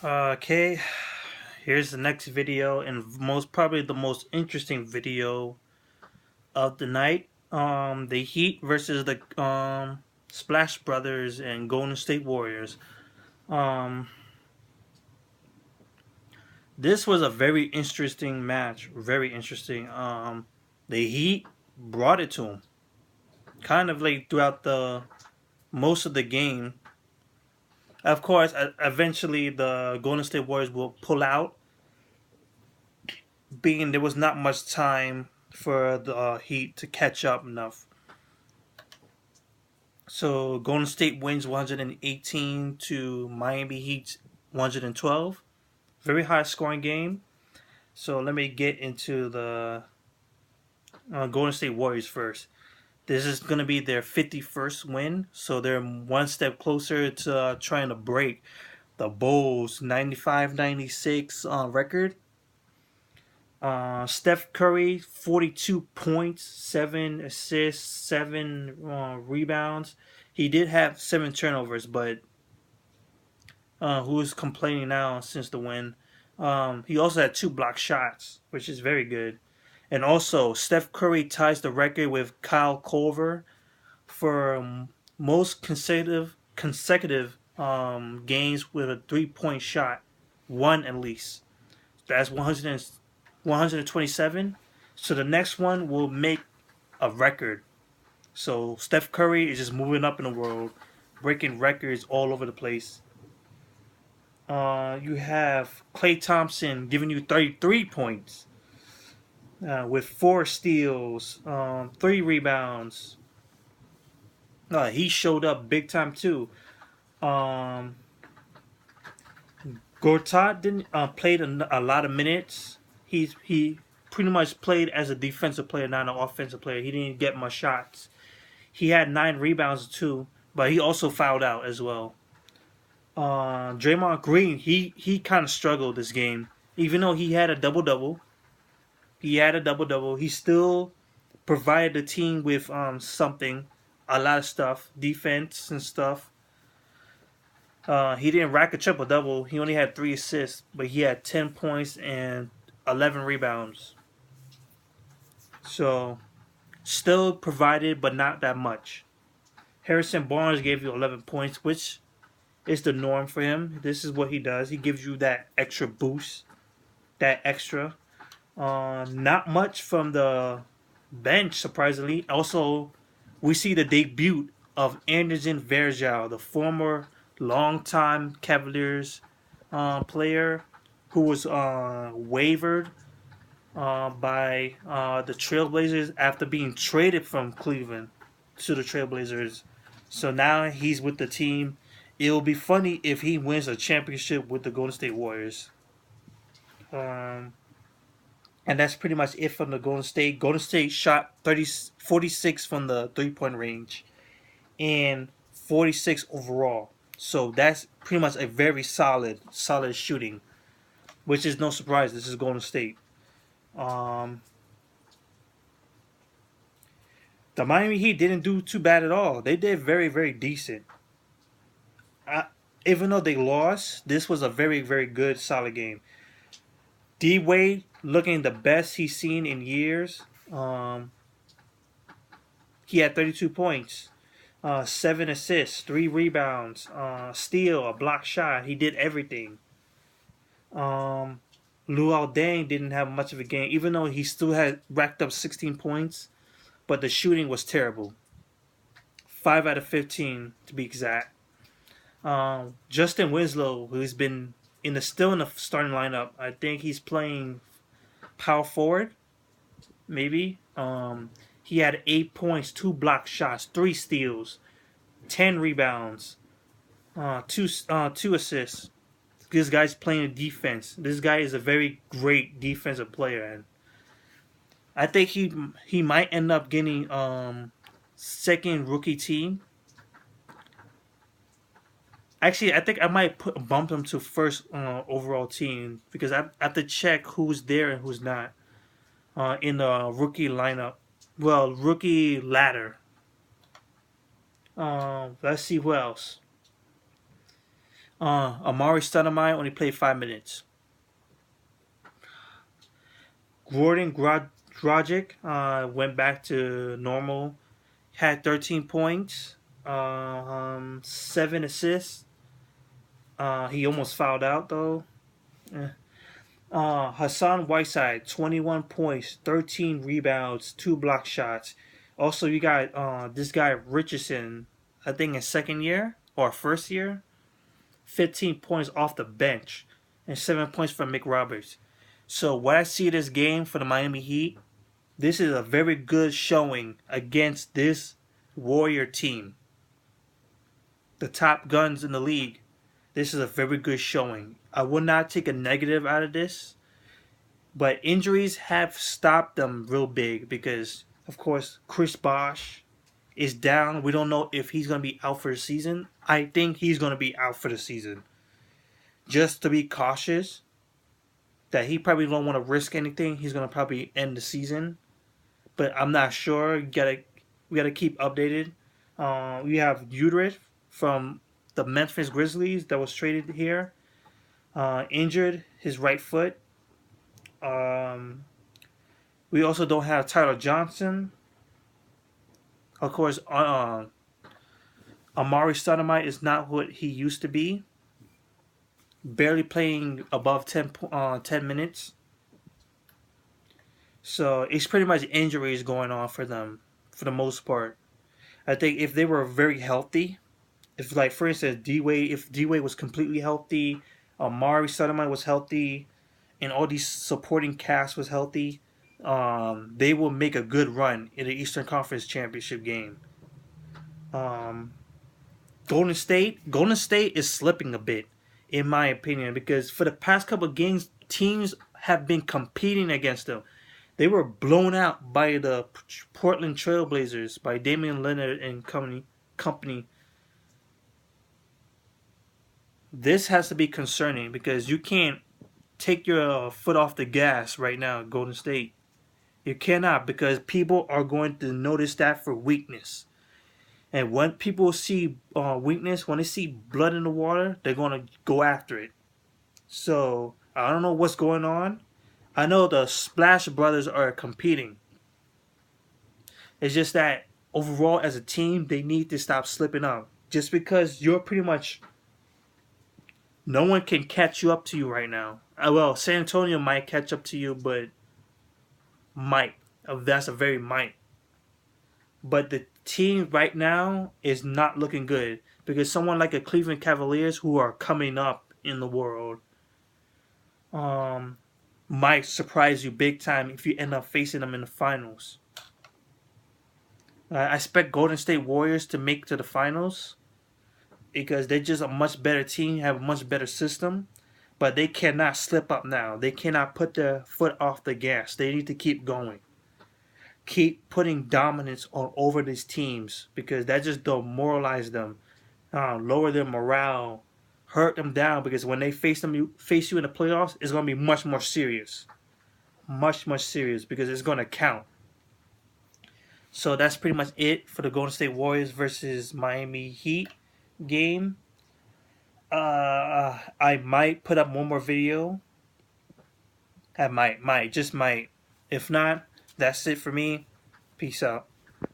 Okay, here's the next video and probably the most interesting video of the night. The Heat versus the Splash Brothers and Golden State Warriors. Um, this was a very interesting match. Very interesting. The Heat brought it to them, kind of like throughout the most of the game. Of course, eventually the Golden State Warriors will pull out being there was not much time for the Heat to catch up enough. So Golden State wins 118 to Miami Heat's 112. Very high scoring game. So let me get into the Golden State Warriors first. This is going to be their 51st win. So they're one step closer to trying to break the Bulls 95-96 record. Steph Curry, 42 points, 7 assists, 7 rebounds. He did have 7 turnovers, but who's complaining now since the win? He also had 2 block shots, which is very good. And also, Steph Curry ties the record with Kyle Korver for most consecutive games with a 3-point shot, one at least. That's 127. So the next one will make a record. So Steph Curry is just moving up in the world, breaking records all over the place. You have Klay Thompson giving you 33 points with 4 steals, 3 rebounds. He showed up big time too. Gortat didn't played a lot of minutes. He pretty much played as a defensive player, not an offensive player. He didn't get much shots. He had 9 rebounds too, but he also fouled out as well. Draymond Green, he kind of struggled this game, even though he had a double double. He still provided the team with something, a lot of stuff, defense and stuff. He didn't rack a triple double. He only had 3 assists, but he had 10 points and 11 rebounds. So, still provided, but not that much. Harrison Barnes gave you 11 points, which is the norm for him. This is what he does. He gives you that extra boost, that extra. Not much from the bench, surprisingly. Also, we see the debut of Anderson Varejao, the former longtime Cavaliers player who was waived by the Trailblazers after being traded from Cleveland to the Trailblazers. So now he's with the team. It'll be funny if he wins a championship with the Golden State Warriors. And that's pretty much it from the Golden State. Golden State shot 46 from the 3-point range and 46 overall. So that's pretty much a very solid shooting, which is no surprise. This is Golden State. The Miami Heat didn't do too bad at all. They did very, very decent. Even though they lost, this was a very, very good, solid game. D Wade looking the best he's seen in years. He had 32 points, 7 assists, 3 rebounds, steal, a block shot. He did everything. Luol Deng didn't have much of a game, even though he still had racked up 16 points, but the shooting was terrible. 5 out of 15 to be exact. Justin Winslow, who's been still in the starting lineup, I think he's playing power forward, maybe. He had 8 points, 2 block shots, 3 steals, 10 rebounds, 2 assists. This guy's playing defense. This guy is a very great defensive player, and I think he might end up getting second rookie team. Actually, I think I might bump him to first overall team because I have to check who's there and who's not in the rookie lineup. Well, rookie ladder. Let's see who else. Amari Stoudemire only played 5 minutes. Dragic went back to normal. Had 13 points, 7 assists. He almost fouled out though. Eh. Hassan Whiteside, 21 points, 13 rebounds, 2 block shots. Also, you got this guy Richardson, I think in second year or first year, 15 points off the bench and 7 points from Mick Roberts. So what I see this game for the Miami Heat, this is a very good showing against this Warrior team. The top guns in the league. This is a very good showing. I would not take a negative out of this. But injuries have stopped them real big because, of course, Chris Bosh is down. We don't know if he's going to be out for the season. I think he's going to be out for the season. Just to be cautious that he probably don't want to risk anything. He's going to probably end the season. But I'm not sure. We gotta keep updated. We have Udrich from the Memphis Grizzlies that was traded here. Injured his right foot. We also don't have Tyler Johnson. Of course, Amari Stoudemire is not what he used to be. Barely playing above 10 minutes. So it's pretty much injuries going on for them for the most part. I think if they were very healthy, if like for instance if D-Wade was completely healthy, Amari Stoudemire was healthy, and all these supporting cast was healthy, they will make a good run in the Eastern Conference Championship game. Golden State is slipping a bit, in my opinion, because for the past couple of games, teams have been competing against them. They were blown out by the Portland Trailblazers, by Damian Lillard and company. This has to be concerning because you can't take your foot off the gas right now, Golden State. You cannot, because people are going to notice that for weakness. And when people see weakness, when they see blood in the water, they're going to go after it. So, I don't know what's going on. I know the Splash Brothers are competing. It's just that overall as a team, they need to stop slipping up. Just because you're pretty much... No one can catch you up to you right now. Well, San Antonio might catch up to you, but might. That's a very might. But the team right now is not looking good because someone like the Cleveland Cavaliers, who are coming up in the world, might surprise you big time if you end up facing them in the finals. I expect Golden State Warriors to make to the finals because they're just a much better team, have a much better system, but they cannot slip up now. They cannot put their foot off the gas. They need to keep going. Keep putting dominance on over these teams because that just demoralize them, lower their morale, hurt them down because when they face you in the playoffs, it's going to be much more serious. Much serious because it's going to count. So that's pretty much it for the Golden State Warriors versus Miami Heat game. I might put up one more video. I might. If not, that's it for me. Peace out.